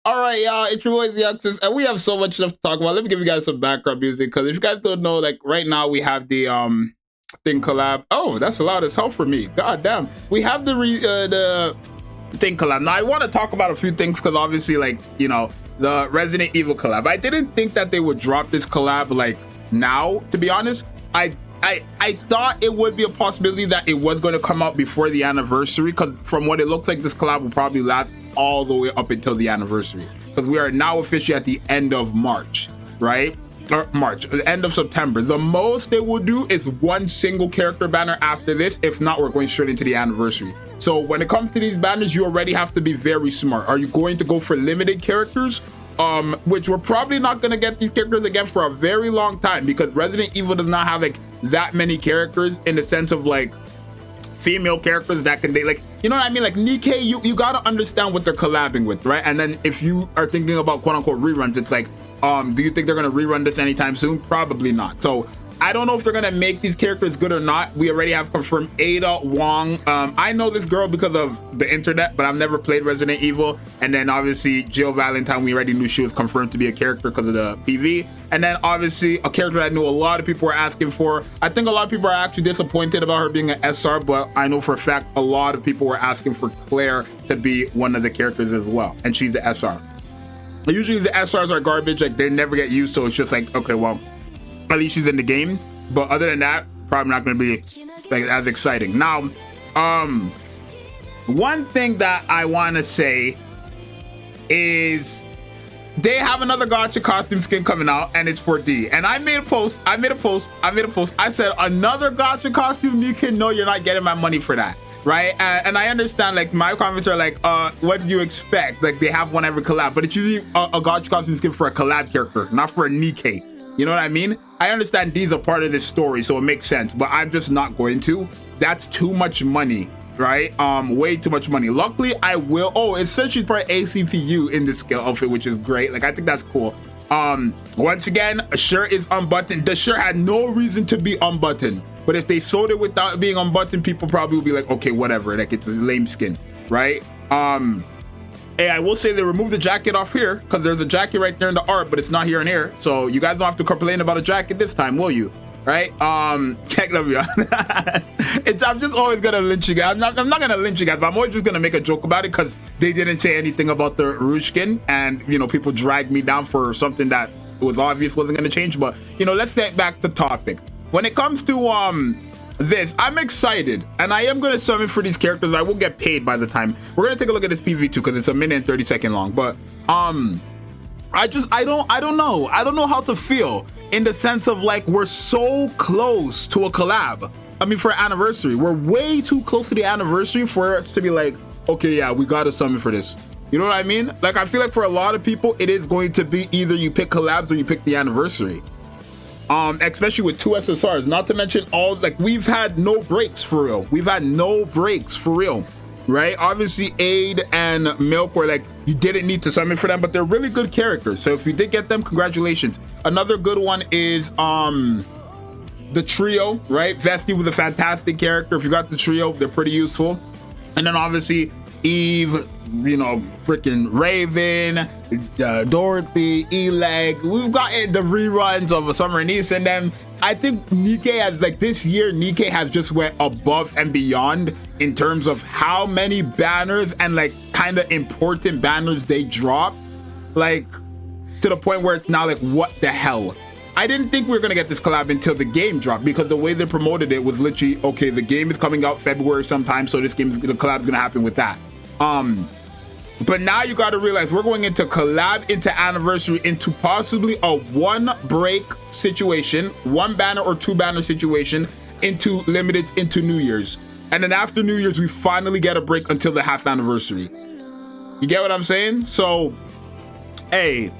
All right, y'all, it's your boy Zxous, and we have so much stuff to talk about. Let me give you guys some background music, because if you guys don't know, like right now we have the thing collab. Oh, that's loud as hell for me. God damn. We have the thing collab. Now I want to talk about a few things, because obviously, like, you know, the Resident Evil collab. I didn't think that they would drop this collab like now, to be honest. I thought it would be a possibility that it was going to come out before the anniversary, because from what it looks like, this collab will probably last all the way up until the anniversary, because we are now officially at the end of March, right? Or March, the end of September. The most they will do is one single character banner after this. If not, we're going straight into the anniversary. So when it comes to these banners, you already have to be very smart. Are you going to go for limited characters? Which we're probably not going to get these characters again for a very long time, because Resident Evil does not have like that many characters in the sense of like female characters that can date, like, you know what I mean? Like Nikke, you gotta understand what they're collabing with, right? And then if you are thinking about quote unquote reruns, it's like, do you think they're gonna rerun this anytime soon? Probably not. So I don't know if they're gonna make these characters good or not. We already have confirmed Ada Wong. I know this girl because of the internet, but I've never played Resident Evil. And then obviously Jill Valentine, we already knew she was confirmed to be a character because of the PV. And then obviously a character I knew a lot of people were asking for. I think a lot of people are actually disappointed about her being an SR, but I know for a fact a lot of people were asking for Claire to be one of the characters as well, and she's the SR. Usually the SRs are garbage, like they never get used, so it's just like, okay, well, at least she's in the game. But other than that, probably not going to be like as exciting. Now, one thing that I want to say is they have another gacha costume skin coming out, and it's for D. And I made a post. I said, another gacha costume, Nikke, no, you're not getting my money for that, right? And I understand, like, my comments are like, what do you expect? Like, they have one every collab, but it's usually a gacha costume skin for a collab character, not for a Nikke. You know what I mean? I understand D's a part of this story, so it makes sense, but I'm just not going to. That's too much money, right? Way too much money. Luckily, I will. Oh, it says she's part ACPU in this skill outfit, which is great. Like, I think that's cool. Once again, a shirt is unbuttoned. The shirt had no reason to be unbuttoned, but if they sold it without being unbuttoned, people probably would be like, okay, whatever. Like, it's a lame skin, right? Hey, I will say they removed the jacket off here, because there's a jacket right there in the art, but it's not here and here. So you guys don't have to complain about a jacket this time, will you? Right? Can't love you. I'm just always gonna lynch you guys. I'm not gonna lynch you guys, but I'm always just gonna make a joke about it, because they didn't say anything about the Rouge skin, and you know, people dragged me down for something that was obvious wasn't gonna change. But you know, let's get back to topic. When it comes to this, I'm excited, and I am gonna summon for these characters. I will get paid by the time. We're gonna take a look at this PV too, because it's a minute and 30-second long. But I don't know how to feel, in the sense of like, we're so close to a collab. I mean, for an anniversary, we're way too close to the anniversary for us to be like, okay, yeah, we gotta summon for this. You know what I mean? Like, I feel like for a lot of people, it is going to be either you pick collabs or you pick the anniversary. Especially with 2 SSRs, not to mention all, like, we've had no breaks for real. Right? Obviously, Aid and Milk were like, you didn't need to summon for them, but they're really good characters. So if you did get them, congratulations. Another good one is the trio, right? Vesky was a fantastic character. If you got the trio, they're pretty useful. And then obviously Eve, you know, freaking Raven, Dorothy, Eleg. We've gotten the reruns of Summer and East, and then I think Nikke has, like, this year, Nikke has just went above and beyond in terms of how many banners and like kind of important banners they dropped, like to the point where it's now like, what the hell? I didn't think we were gonna get this collab until the game dropped, because the way they promoted it was literally, okay, the game is coming out February sometime, so the collab's gonna happen with that. But now you got to realize we're going into collab, into anniversary, into possibly a one break situation, one banner or two banner situation, into limited, into New Year's. And then after New Year's, we finally get a break until the half anniversary. You get what I'm saying? So, hey,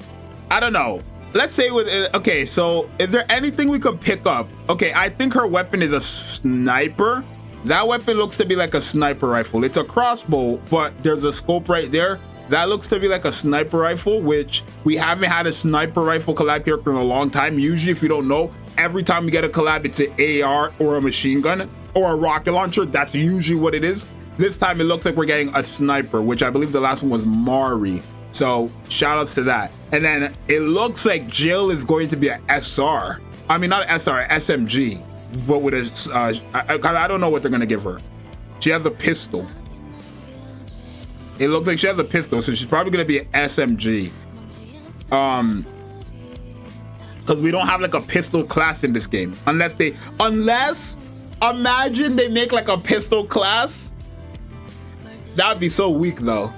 I don't know. Let's say with, okay, so is there anything we could pick up? Okay, I think her weapon is a sniper. That weapon looks to be like a sniper rifle. It's a crossbow, but there's a scope right there. That looks to be like a sniper rifle, which we haven't had a sniper rifle collab character in a long time. Usually, if you don't know, every time we get a collab, it's an AR or a machine gun or a rocket launcher. That's usually what it is. This time, it looks like we're getting a sniper, which I believe the last one was Mari. So shout outs to that. And then it looks like Jill is going to be an SR. I mean, not an SR, an SMG. But with a, I don't know what they're gonna give her. She has a pistol. It looks like she has a pistol, so she's probably gonna be an SMG. Because we don't have like a pistol class in this game. Unless imagine they make like a pistol class. That would be so weak though.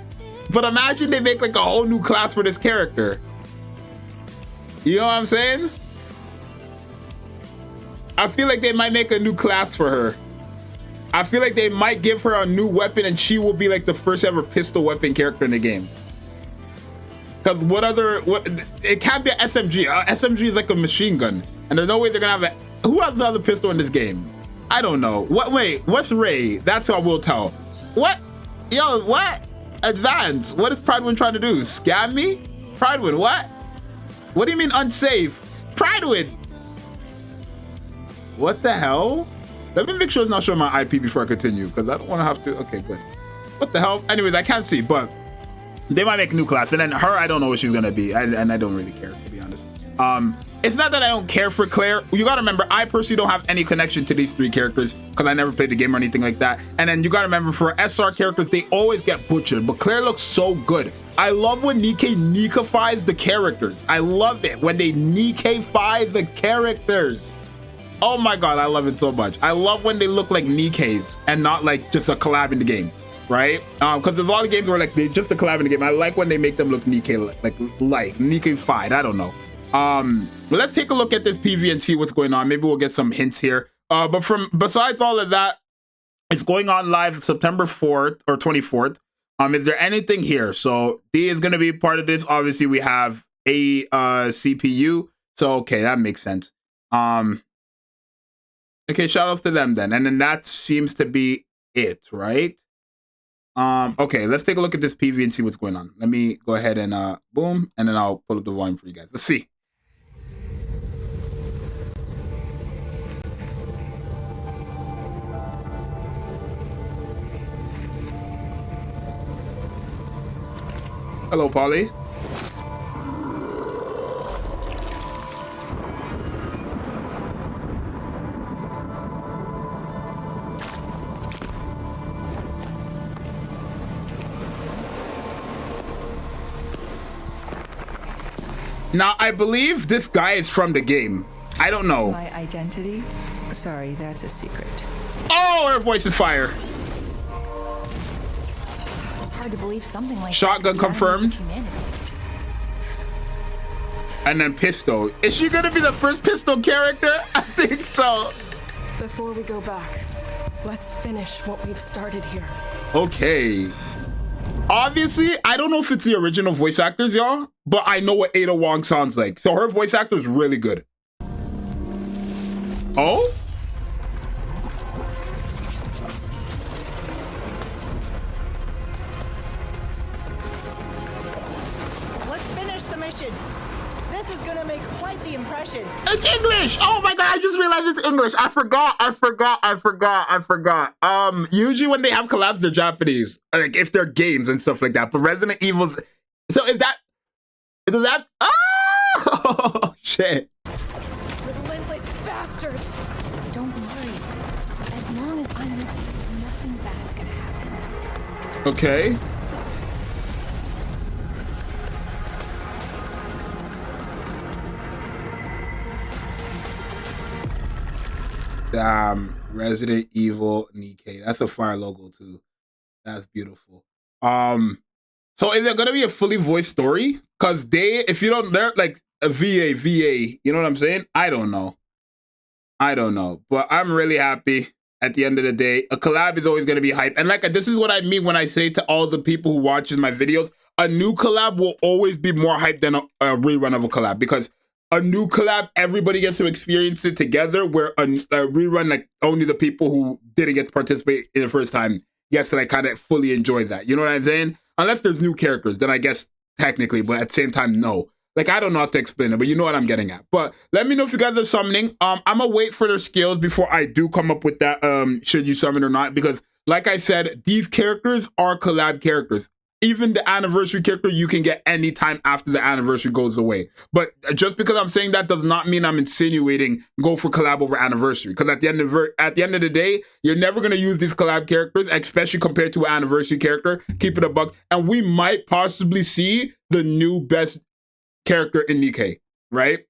But imagine they make like a whole new class for this character. You know what I'm saying? I feel like they might make a new class for her. I feel like they might give her a new weapon and she will be like the first ever pistol weapon character in the game. Because it can't be an SMG. SMG is like a machine gun. And there's no way they're gonna have who has the other pistol in this game? I don't know. Wait, what's Ray? That's what we'll tell. What? Yo, what? Advance. What is Pridewin trying to do? Scam me? Pridewin, what? What do you mean unsafe? Pridewin! What the hell? Let me make sure it's not showing my IP before I continue, because I don't want to have to. Okay, good. What the hell? Anyways, I can't see, but they might make a new class. And then her, I don't know what she's going to be. And I don't really care, to be honest. It's not that I don't care for Claire. You got to remember, I personally don't have any connection to these three characters because I never played the game or anything like that. And then you got to remember, for SR characters, they always get butchered. But Claire looks so good. I love when Nikke'S the characters. I love it when they Nikke'S the characters. Oh my god, I love it so much. I love when they look like Nikke'S and not like just a collab in the game, right? Because there's a lot of games where like they just a collab in the game. I like when they make them look Nikke, like Nikke'S. I don't know. Let's take a look at this PV and see what's going on. Maybe we'll get some hints here. But besides all of that, it's going on live September 4th or 24th. Is there anything here? So D is going to be part of this. Obviously, we have a CPU. So okay, that makes sense. Okay, shout outs to them then. And then that seems to be it, right? Okay, let's take a look at this PV and see what's going on. Let me go ahead and boom, and then I'll pull up the volume for you guys. Let's see. Hello, Polly. Now, I believe this guy is from the game. I don't know. My identity? Sorry, that's a secret. Oh, her voice is fire. It's hard to believe something like shotgun that confirmed. And then pistol. Is she gonna be the first pistol character? I think so. Before we go back, let's finish what we've started here. Okay. Obviously, I don't know if it's the original voice actors, y'all, but I know what Ada Wong sounds like. So her voice actor is really good. Oh? Let's finish the mission. This is gonna make quite the impression. It's English! Oh my god, I just realized it's English. I forgot. Usually when they have collabs, they're Japanese. Like if they're games and stuff like that. But Resident Evil's... So is that... Oh, shit. Relentless bastards! Don't worry. As long as I'm with you, nothing bad's gonna happen. Okay. Resident Evil Nikke. That's a fire logo too. That's beautiful. So is there gonna be a fully voiced story? Cause if you don't, they're like a VA, you know what I'm saying? I don't know. But I'm really happy at the end of the day. A collab is always gonna be hype. And like, this is what I mean when I say to all the people who watches my videos, a new collab will always be more hype than a rerun of a collab, because a new collab, everybody gets to experience it together, where a rerun, like only the people who didn't get to participate in the first time gets to like kind of fully enjoy that. You know what I'm saying? Unless there's new characters, then I guess technically, but at the same time, no. Like, I don't know how to explain it, but you know what I'm getting at. But let me know if you guys are summoning. I'm gonna wait for their skills before I do come up with that, should you summon or not, because like I said, these characters are collab characters. even the anniversary character you can get anytime after the anniversary goes away. But just because I'm saying that does not mean I'm insinuating go for collab over anniversary. Because at the end of the day, you're never gonna use these collab characters, especially compared to an anniversary character. Keep it a buck, and we might possibly see the new best character in Nikke, right?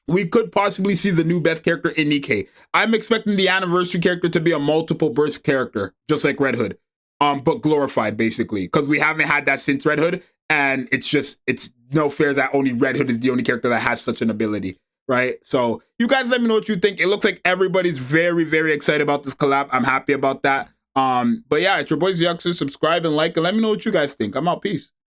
We could possibly see the new best character in Nikke. I'm expecting the anniversary character to be a multiple burst character, just like Red Hood. But glorified, basically, because we haven't had that since Red Hood, and it's no fair that only Red Hood is the only character that has such an ability, right? So you guys let me know what you think. It looks like everybody's very, very excited about this collab. I'm happy about that. But yeah, it's your boy Zxous. Subscribe and like, and let me know what you guys think. I'm out. Peace.